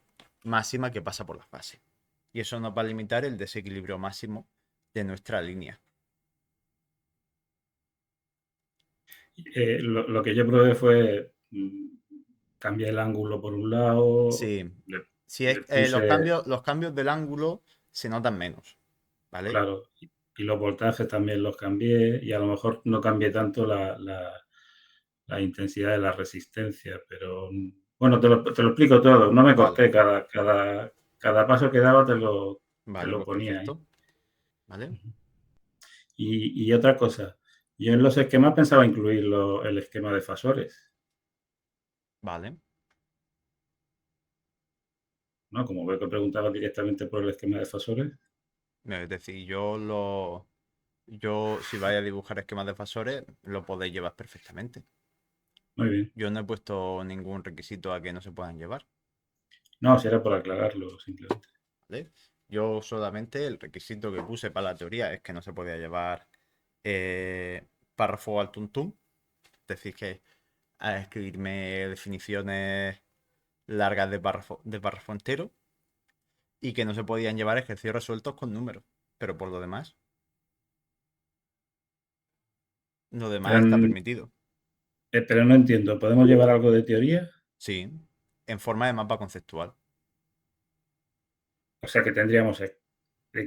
máxima que pasa por la fase. Y eso nos va a limitar el desequilibrio máximo de nuestra línea. Lo que yo probé fue cambiar el ángulo por un lado. Sí. Le puse, los cambios del ángulo se notan menos, ¿vale? claro, y los voltajes también los cambié y a lo mejor no cambié tanto la intensidad de la resistencia, pero bueno, te lo explico todo, no me corté, Vale. cada paso que daba te Vale, lo pues ponía ahí. perfecto. ¿Vale? Y otra cosa, yo en los esquemas pensaba incluir el esquema de fasores, Vale. ¿no? Como veo que preguntaba directamente por el esquema de fasores. Es decir, si vais a dibujar esquemas de fasores, lo podéis llevar perfectamente. Muy bien. Yo no he puesto ningún requisito a que no se puedan llevar. No, si era por aclararlo, simplemente. ¿Vale? Yo solamente el requisito que puse para la teoría es que no se podía llevar párrafo al tuntum. Es decir, que a escribirme definiciones largas de párrafo entero. Y que no se podían llevar ejercicios resueltos con números. Pero por lo demás está permitido. Pero no entiendo, ¿podemos llevar algo de teoría? Sí, en forma de mapa conceptual. O sea que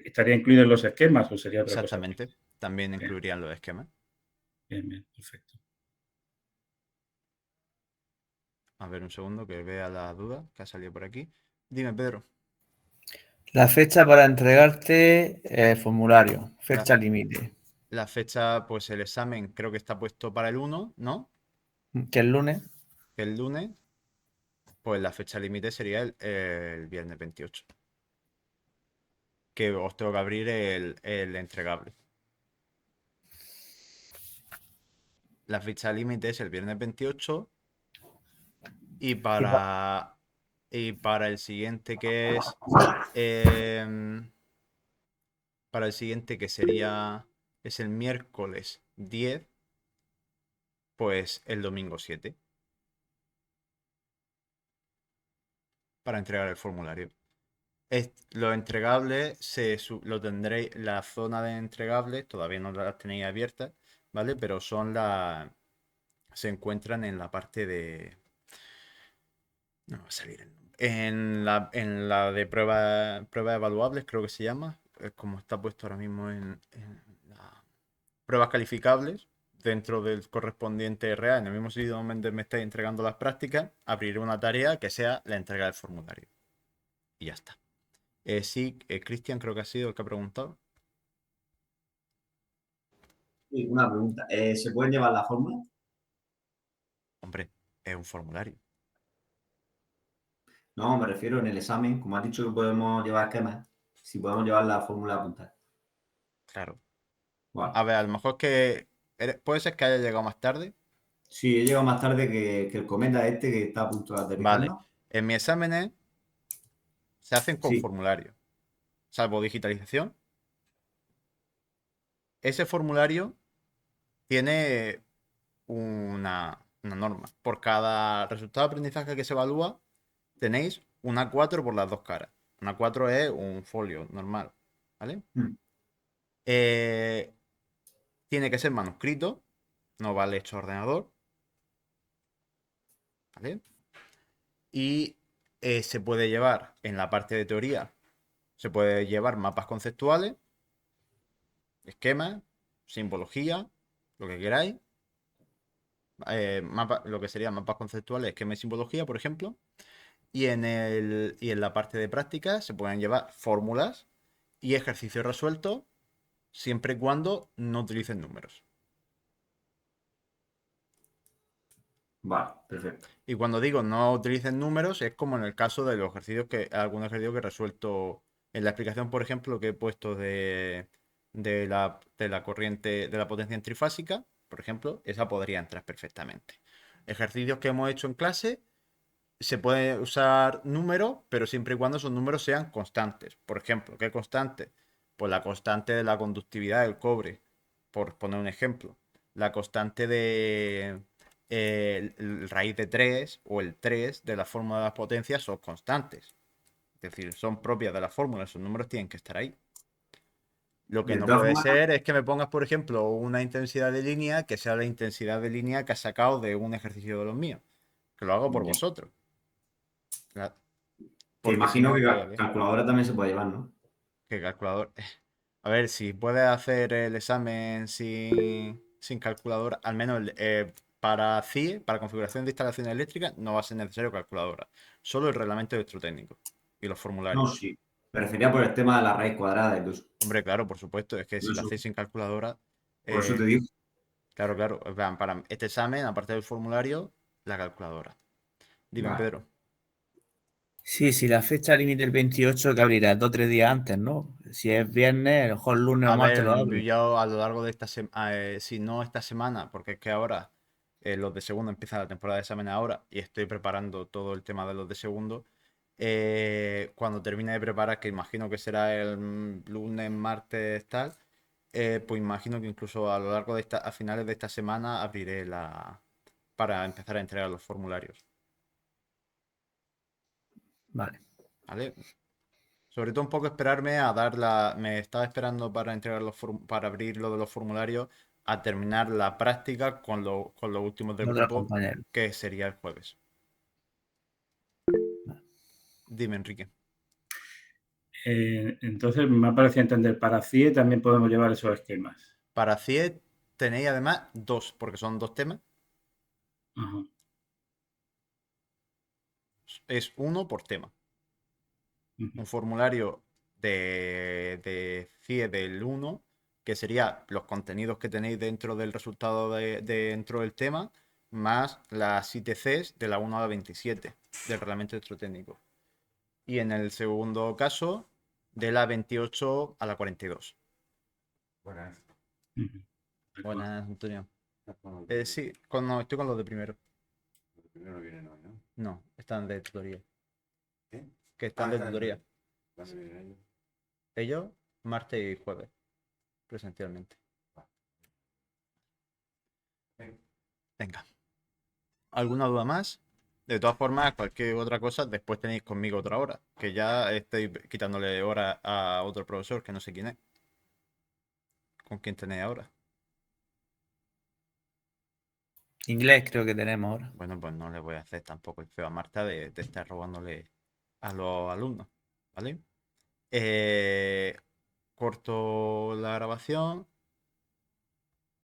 estaría incluido en los esquemas o sería otra cosa. Exactamente. También incluirían los esquemas. Bien, perfecto. A ver un segundo que vea la duda que ha salido por aquí. Dime, Pedro. La fecha para entregarte el formulario, fecha límite. La fecha, pues el examen creo que está puesto para el 1, ¿no? Que el lunes. El lunes, pues la fecha límite sería el viernes 28. Que os tengo que abrir el entregable. La fecha límite es el viernes 28 y para el siguiente que es para el siguiente que es el miércoles 10, pues el domingo 7 para entregar el formulario. Los entregables lo tendréis, la zona de entregables todavía no las tenéis abiertas, ¿vale? Pero se encuentran en la parte de... No va a salir el nombre. En la de pruebas evaluables, creo que se llama. como está puesto ahora mismo en las pruebas calificables, dentro del correspondiente RA, en el mismo sitio donde me estáis entregando las prácticas, abriré una tarea que sea la entrega del formulario. Y ya está. Sí, Cristian creo que ha sido el que ha preguntado. Sí, una pregunta. ¿Se pueden llevar la fórmula? Hombre, es un formulario. No, me refiero en el examen, como has dicho que podemos llevar esquemas, si podemos llevar la fórmula a apuntar. Claro. Vale. A ver, a lo mejor que... ¿Puede ser que haya llegado más tarde? Sí, he llegado más tarde que el cometa este que está a punto de aterrizarnos. Vale. En mis exámenes se hacen con Sí. formulario, salvo digitalización. Ese formulario tiene una norma. Por cada resultado de aprendizaje que se evalúa, tenéis una 4 por las dos caras. Una 4 es un folio normal, ¿vale? Tiene que ser manuscrito, no vale hecho ordenador, ¿vale? Y se puede llevar en la parte de teoría, se puede llevar mapas conceptuales, esquemas, simbología, lo que queráis. Lo que serían mapas conceptuales, esquema y simbología, por ejemplo. Y en la parte de práctica se pueden llevar fórmulas y ejercicios resueltos siempre y cuando no utilicen números. Vale, perfecto. Y cuando digo no utilicen números, es como en el caso de los ejercicios algún ejercicio que he resuelto en la explicación, por ejemplo, que he puesto de la corriente de la potencia trifásica, por ejemplo, esa podría entrar perfectamente. Ejercicios que hemos hecho en clase, se puede usar números, pero siempre y cuando esos números sean constantes. Por ejemplo, ¿qué constante? Pues la constante de la conductividad del cobre, por poner un ejemplo. La constante de el raíz de 3 o el 3 de la fórmula de las potencias son constantes. Es decir, son propias de la fórmula, esos números tienen que estar ahí. Lo que De no todas puede formas, ser es que me pongas, por ejemplo, una intensidad de línea que sea la intensidad de línea que has sacado de un ejercicio de los míos. Que lo hago por ya. vosotros. Que Porque si imagino no, que queda bien. calculadora también se puede llevar, ¿no? Que calculador. A ver, si puedes hacer el examen sin calculadora, al menos para CIE, para configuración de instalaciones eléctricas, no va a ser necesario calculadora. Solo el reglamento electrotécnico y los No, formularios. sí. Me refería por el tema de la raíz cuadrada incluso. Hombre, claro, por supuesto. Es que si lo Eso- hacéis sin calculadora, Por eso te eh, digo. claro, claro. En plan, para este examen, aparte del formulario, la calculadora. Dime, Vale. Pedro. Sí, si la fecha límite el 28, que abrirá 2 o 3 días antes, ¿no? Si es viernes, a lo mejor lunes o A martes ver, lo abre. yo a lo largo de esta semana, si no esta semana, porque es que ahora los de segundo empiezan la temporada de exámenes ahora y estoy preparando todo el tema de los de segundo. Cuando termine de preparar, que imagino que será el lunes, martes, tal, pues imagino que incluso a lo largo de a finales de esta semana abriré para empezar a entregar los formularios. Vale. ¿Vale? Sobre todo un poco esperarme a dar la... Me estaba esperando para entregar para abrir lo de los formularios a terminar la práctica con los últimos del Otros grupo, compañeros. que sería el jueves. Dime, Enrique. Entonces, me ha parecido entender, para CIE también podemos llevar esos esquemas. Para CIE tenéis además dos, porque son dos temas. Ajá. Es uno por tema. Ujú. Un formulario de CIE del 1, que sería los contenidos que tenéis dentro del resultado dentro del tema, más las ITCs de la 1 a la 27 del reglamento electrotécnico. Y en el segundo caso, de la 28 a la 42. Buenas. Ujú. Buenas, Antonio. Los Sí, no, estoy con los de primero. de primero vienen hoy, ¿no? No, están de tutoría. ¿Qué? Que están de están tutoría. ¿Cuándo vienen ellos? Ellos, martes y jueves, presencialmente. Venga. ¿Alguna duda más? De todas formas, cualquier otra cosa, después tenéis conmigo otra hora. Que ya estoy quitándole hora a otro profesor, que no sé quién es. ¿Con quién tenéis ahora? Inglés creo que tenemos ahora. Bueno, pues no le voy a hacer tampoco el feo a Marta de estar robándole a los alumnos, ¿vale? corto la grabación